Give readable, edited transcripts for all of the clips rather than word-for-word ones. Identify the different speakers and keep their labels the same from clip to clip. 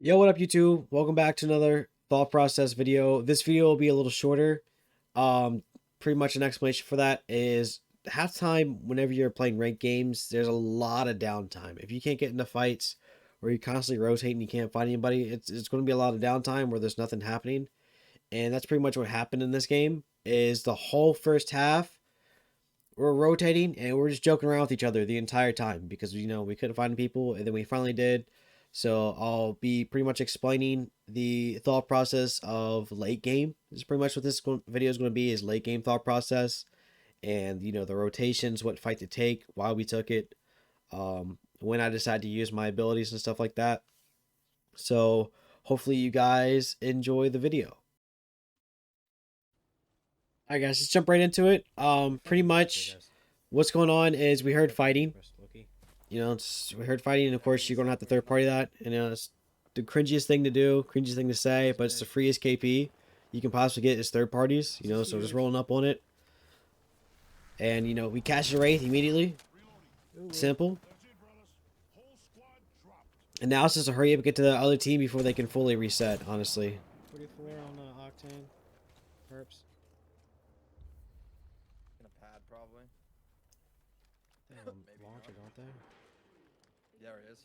Speaker 1: Yo, what up, YouTube? Welcome back to another thought process video. This video will be a little shorter. Um, Pretty much an explanation for that is halftime. Whenever you're playing ranked games, there's a lot of downtime. If you can't get into fights, or you constantly rotate and you can't find anybody, it's going to be a lot of downtime where there's nothing happening. And that's pretty much what happened in this game. Is the whole first half we're rotating and we're just joking around with each other the entire time because we couldn't find people, and then we finally did. So I'll be pretty much explaining the thought process of late game. This is pretty much what this video is going to be, is late game thought process, and the rotations, what fight to take, why we took it, when I decided to use my abilities and stuff like that. So hopefully you guys enjoy the video. All right, guys, let's jump right into it. Pretty much what's going on is we heard fighting. We heard fighting, and of course you're gonna have to third party that. And it's the cringiest thing to do, cringiest thing to say, but it's the freest KP you can possibly get is third parties. So just rolling up on it, and we catch the wraith immediately. Simple. And now it's just a hurry up and get to the other team before they can fully reset. Honestly.
Speaker 2: 44 on Octane. Perps.
Speaker 3: In a pad, probably.
Speaker 2: They have a launcher, don't they?
Speaker 3: There it is.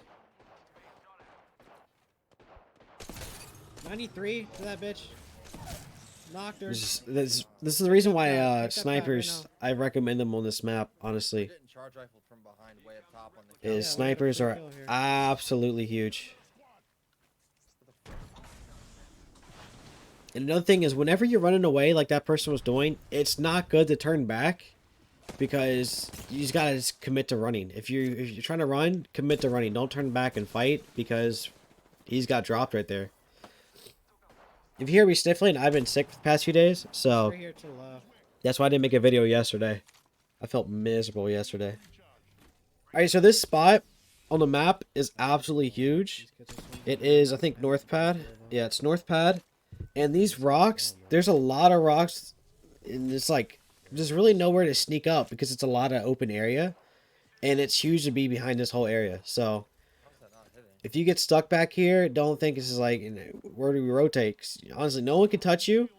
Speaker 2: 93 to that bitch. Knocked her.
Speaker 1: This is the reason why
Speaker 2: Pick that back
Speaker 1: snipers,
Speaker 2: right
Speaker 1: I recommend them on this map. Honestly,
Speaker 3: Getting charge rifled from behind, way up top on the
Speaker 1: is
Speaker 2: Yeah,
Speaker 1: snipers
Speaker 2: we got
Speaker 1: are
Speaker 2: a kill here.
Speaker 1: absolutely huge. And another thing is, whenever you're running away like that person was doing, it's not good to turn back, because you just gotta commit to running. If you're trying to run, commit to running. Don't turn back and fight, because he's got dropped right there. If you hear me sniffling, I've been sick for the past few days, so
Speaker 2: Right here to the left.
Speaker 1: that's why I didn't make a video yesterday. I felt miserable yesterday. Alright, so this spot on the map is absolutely huge. It is, I think, North Pad. Yeah, it's North Pad. And these rocks, there's a lot of rocks, and it's like, there's really nowhere to sneak up because it's a lot of open area. And it's huge to be behind this whole area. So,
Speaker 3: How's that not hitting?
Speaker 1: if you get stuck back here, don't think this is like, where do we rotate? 'Cause honestly, no one can touch you.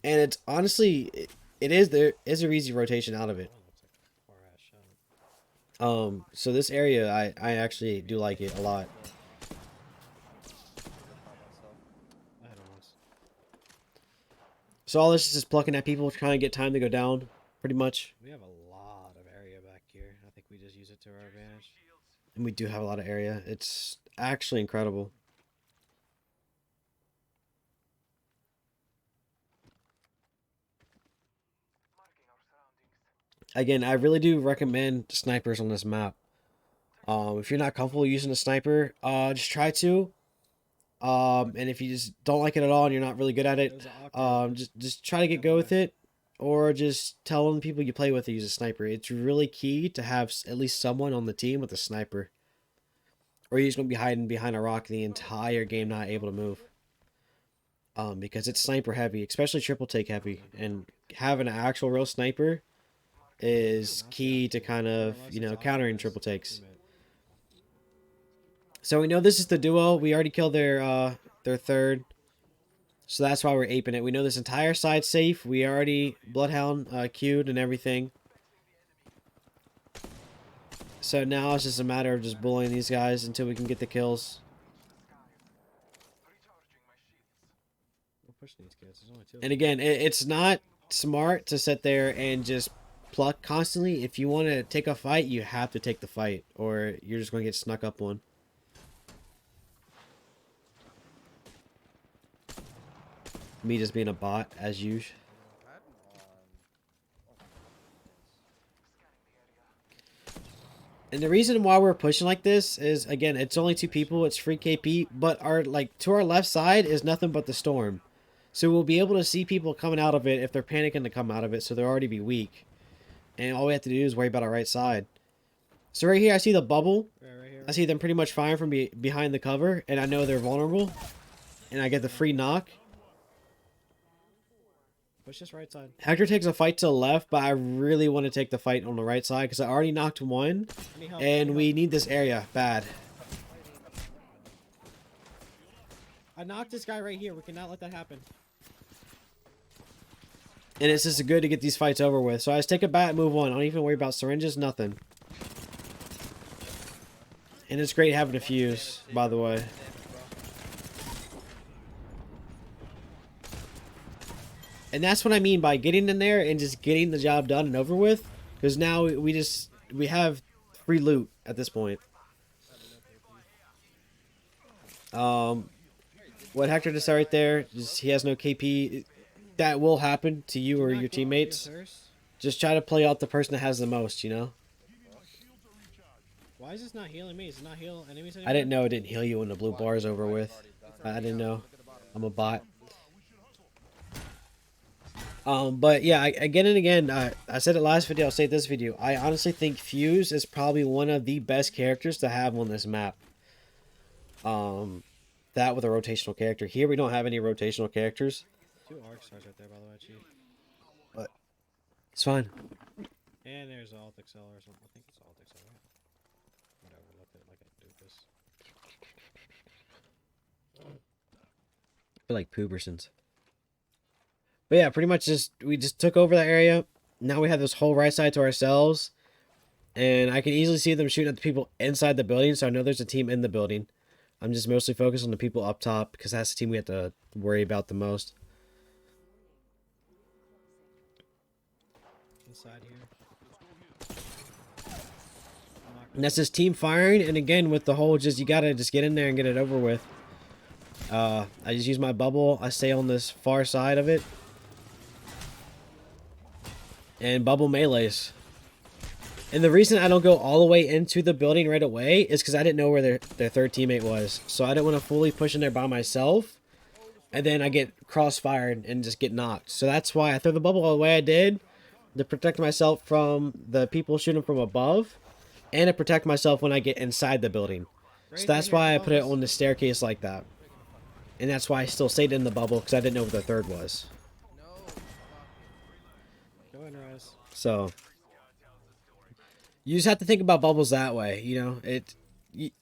Speaker 1: And it's honestly, there is a easy rotation out of it.
Speaker 2: Poor ass shot.
Speaker 1: So this area, I actually do like it a lot.
Speaker 2: I had it once.
Speaker 1: So all this is just plucking at people, trying to get time to go down, pretty much.
Speaker 2: We have a lot of area back here. I think we just use it to our advantage.
Speaker 1: And we do have a lot of area. It's actually incredible. Again, I really do recommend snipers on this map. If you're not comfortable using a sniper, just try to. And if you just don't like it at all and you're not really good at
Speaker 2: It
Speaker 1: it,
Speaker 2: was an Octane.
Speaker 1: just try to get go with it, or just tell the people you play with to use a sniper. It's really key to have at least someone on the team with a sniper, or you're just gonna be hiding behind a rock the entire game, not able to move. Because it's sniper heavy, especially triple take heavy, and having an actual real sniper is key to kind of countering triple takes. So we know this is the duo. We already killed their third. So that's why we're aping it. We know this entire side's safe. We already Bloodhound queued and everything. So now it's just a matter of just bullying these guys until we can get the kills.
Speaker 2: We're pushing these kids. There's only two.
Speaker 1: And again, it's not smart to sit there and just pluck constantly. If you want to take a fight, you have to take the fight, or you're just going to get snuck up on. Me just being a bot, as usual.
Speaker 3: Pad
Speaker 1: And the reason why we're pushing like this is, again, it's only two people, it's free KP, but to our left side is nothing but the storm. So we'll be able to see people coming out of it if they're panicking to come out of it, so they'll already be weak. And all we have to do is worry about our right side. So right here, I see the bubble.
Speaker 2: Right here.
Speaker 1: I see them pretty much firing from behind the cover, and I know they're vulnerable. And I get the free knock.
Speaker 2: Push this right side.
Speaker 1: Hector takes a fight to the left, but I really want to take the fight on the right side because I already knocked one,
Speaker 2: Any help?
Speaker 1: and we need this area bad.
Speaker 2: I knocked this guy right here. We cannot let that happen.
Speaker 1: And it's just good to get these fights over with. So I just take a bat, move on. I don't even worry about syringes, nothing. And it's great having a fuse, by the way. And that's what I mean by getting in there and just getting the job done and over with. Because now we have free loot at this point. What Hector just said right there, just, he has no KP. That will happen to you or your teammates. Just try to play out the person that has the most, you know?
Speaker 2: Why is this not healing me? Is it not heal enemies anymore?
Speaker 1: I didn't know it didn't heal you when the blue bar is over with. I didn't know. I'm a bot. But yeah, again and again, I said it last video, I'll say it this video. I honestly think Fuse is probably one of the best characters to have on this map. That with a rotational character. Here we don't have any rotational characters.
Speaker 2: 2 arc stars right there, by the way, Chief.
Speaker 1: But it's fine.
Speaker 2: And there's Alt Excel or something. I think it's Alt Excel, right? Whatever, look at it like a doofus.
Speaker 1: I feel like Poobersons. But yeah, pretty much we just took over that area. Now we have this whole right side to ourselves. And I can easily see them shooting at the people inside the building, so I know there's a team in the building. I'm just mostly focused on the people up top because that's the team we have to worry about the most.
Speaker 2: Inside here.
Speaker 1: And that's just team firing, and again with the whole you gotta just get in there and get it over with. I just use my bubble. I stay on this far side of it. And bubble melees. And the reason I don't go all the way into the building right away is because I didn't know where their third teammate was. So I didn't want to fully push in there by myself. And then I get crossfired and just get knocked. So that's why I threw the bubble all the way I did. To protect myself from the people shooting from above. And to protect myself when I get inside the building. So that's why I put it on the staircase like that. And that's why I still stayed in the bubble. Because I didn't know where the third was.
Speaker 2: Go in, Raz.
Speaker 1: So you just have to think about bubbles that way, you know.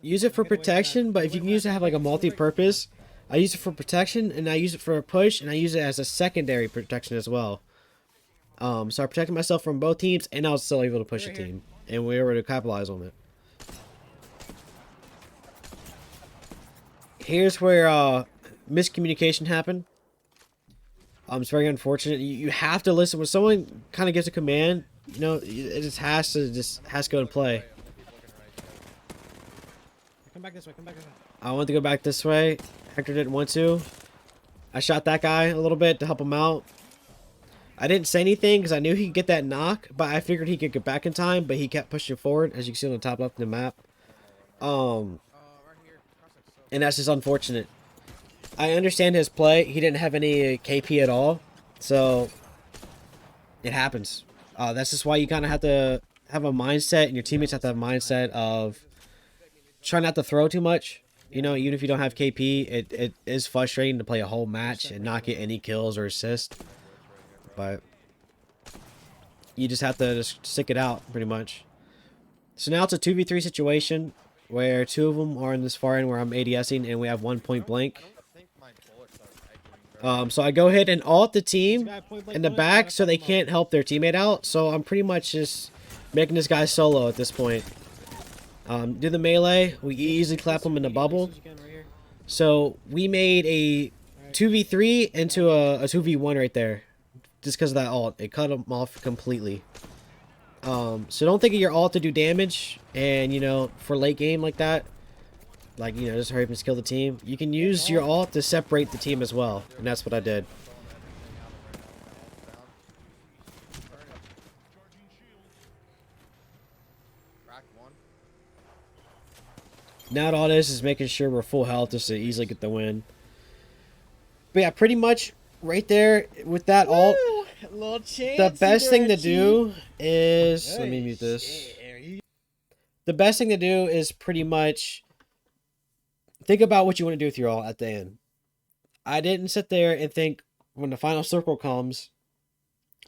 Speaker 1: Use it for protection, but if you can use it to have like a multi-purpose, I use it for protection and I use it for a push and I use it as a secondary protection as well. So I protected myself from both teams and I was still able to push a team, and we were able to capitalize on it. Here's where miscommunication happened. It's very unfortunate. You have to listen when someone kind of gives a command. You know, it just has to go and play.
Speaker 2: Come back this way. Come back this way.
Speaker 1: I wanted to go back this way. Hector didn't want to. I shot that guy a little bit to help him out. I didn't say anything because I knew he could get that knock, but I figured he could get back in time, but he kept pushing forward, as you can see on the top left of the map. And that's just unfortunate. I understand his play. He didn't have any KP at all, so it happens. That's just why you kind of have to have a mindset, and your teammates have to have a mindset of try not to throw too much. You know, even if you don't have KP, it is frustrating to play a whole match and not get any kills or assists. But you just have to just stick it out, pretty much. So now it's a 2v3 situation where 2 of them are in this far end where I'm ADSing and we have 1 point blank. So I go ahead and ult the team in the back so they can't help their teammate out. So I'm pretty much just making this guy solo at this point. Do the melee. We easily clap him in the bubble. So we made a 2v3 into a 2v1 right there. Just because of that ult. It cut him off completely. So don't think of your ult to do damage. And, you know, for late game like that. Like, you know, just hurry up and kill the team. You can use your ult to separate the team as well. And that's what I did. Now all this is making sure we're full health just to easily get the win. But yeah, pretty much right there with that ult. The best thing to do is... Let me mute this. The best thing to do is pretty much... think about what you want to do with your ult at the end. I didn't sit there and think when the final circle comes,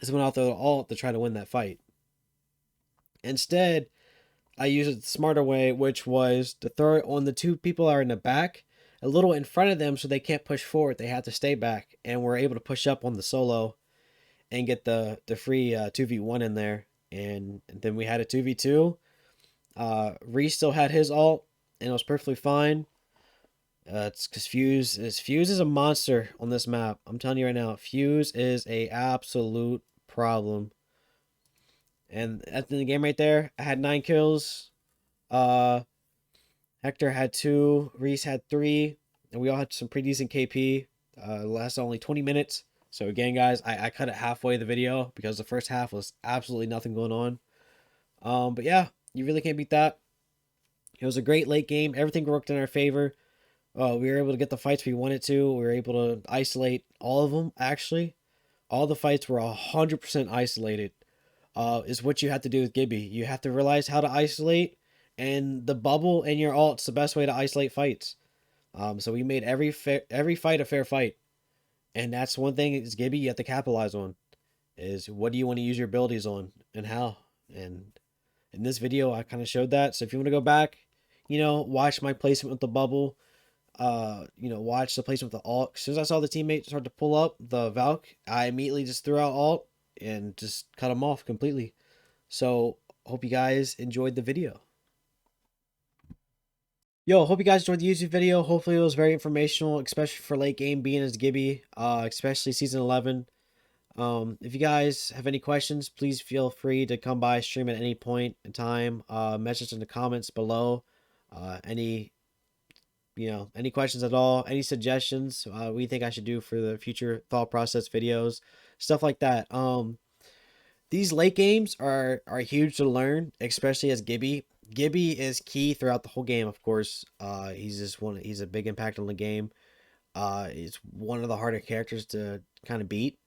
Speaker 1: is when I'll throw the ult to try to win that fight. Instead, I used it the smarter way, which was to throw it on the 2 people that are in the back, a little in front of them so they can't push forward. They have to stay back, and we're able to push up on the solo and get the free 2v1 in there. And then we had a 2v2. Reese still had his ult, and it was perfectly fine. It's because Fuse is a monster on this map. I'm telling you right now, Fuse is a absolute problem. And at the end of the game right there, I had 9 kills. Hector had 2, Reese had 3, and we all had some pretty decent KP. Lasted only 20 minutes. So again, guys, I cut it halfway the video because the first half was absolutely nothing going on. But yeah, you really can't beat that. It was a great late game. Everything worked in our favor. We were able to get the fights we wanted to. We were able to isolate all of them, actually. All the fights were 100% isolated. Is what you have to do with Gibby. You have to realize how to isolate, and the bubble and your ult's the best way to isolate fights. So we made every fight a fair fight. And that's one thing is Gibby you have to capitalize on. Is what do you want to use your abilities on and how? And in this video, I kind of showed that. So if you want to go back, watch my placement with the bubble. Watch the placement with the ult. As soon as I saw the teammate start to pull up the Valk, I immediately just threw out ult and just cut him off completely. So hope you guys enjoyed the video. Yo, hope you guys enjoyed the YouTube video. Hopefully it was very informational, especially for late game being as Gibby, especially season 11. If you guys have any questions, please feel free to come by stream at any point in time. Message in the comments below. Any questions at all, any suggestions, what you think I should do for the future thought process videos, stuff like that. These late games are huge to learn, especially as Gibby. Gibby is key throughout the whole game, of course. He's a big impact on the game. He's one of the harder characters to kind of beat.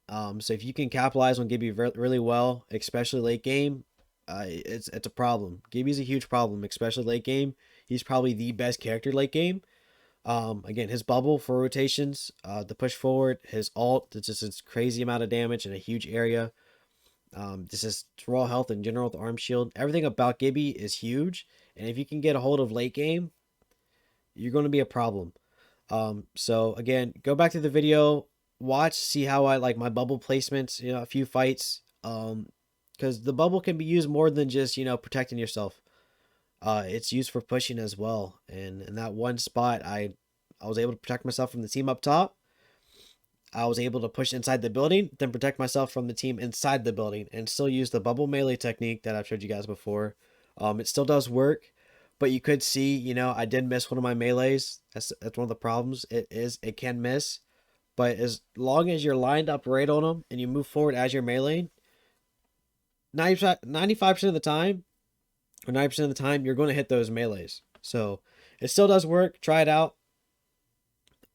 Speaker 1: So if you can capitalize on Gibby really well, especially late game, it's a problem. Gibby's a huge problem, especially late game. He's probably the best character late game. Again, his bubble for rotations, the push forward, his ult, it's just a crazy amount of damage in a huge area. This is raw health in general with the arm shield. Everything about Gibby is huge, and if you can get a hold of late game, you're going to be a problem. So again, go back to the video, watch, see how I like my bubble placements, a few fights. Because the bubble can be used more than just protecting yourself. It's used for pushing as well. And in that one spot, I was able to protect myself from the team up top. I was able to push inside the building, then protect myself from the team inside the building, and still use the bubble melee technique that I've showed you guys before. It still does work, but you could see, I did miss one of my melees. That's one of the problems. It can miss, but as long as you're lined up right on them and you move forward as you're meleeing, 95% of the time, or 90% of the time, you're going to hit those melees. So it still does work. Try it out.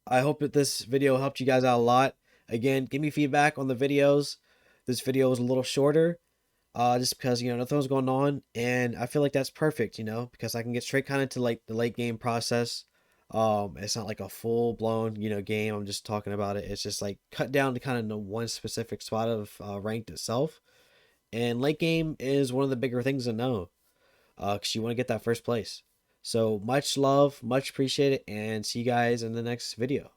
Speaker 1: I hope that this video helped you guys out a lot. Again, give me feedback on the videos. This video was a little shorter, just because, nothing was going on. And I feel like that's perfect, because I can get straight kind of to like the late game process. It's not like a full blown, game. I'm just talking about it. It's just like cut down to kind of one specific spot of ranked itself. And late game is one of the bigger things to know, because you want to get that first place. So much love, much appreciated, and see you guys in the next video.